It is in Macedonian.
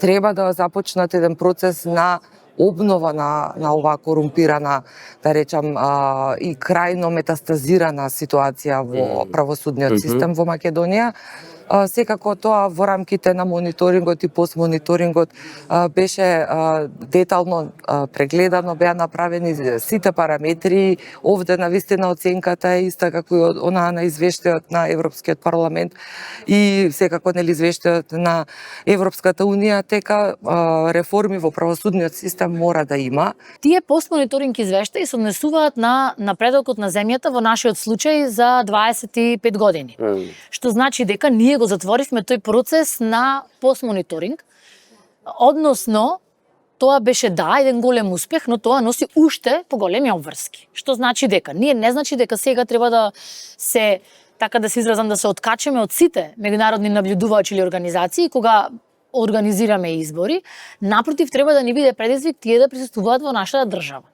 треба да започнат еден процес на обнова на оваа корумпирана, да речам, и крајно метастазирана ситуација во правосудниот систем во Македонија. Секако тоа во рамките на мониторингот и постмониторингот беше детално прегледано, беа направени сите параметри. Овде навистина оценката е иста како и онаа на извештајот на Европскиот парламент и секако нели извештајот на Европската унија, дека реформи во правосудниот систем мора да има. Тие постмониторинг извештаи се однесуваат на напредокот на земјата во нашиот случај за 25 години. Што значи дека ние го затворивме тој процес на постмониторинг, односно тоа беше еден голем успех, но тоа носи уште поголеми обврски. Што значи дека ние не значи дека сега треба да се, така да се изразам, да се откачеме од сите меѓународни набљудувачи или организации кога организираме избори. Напротив, треба да ни биде предизвик тие да присуствуваат во нашата држава.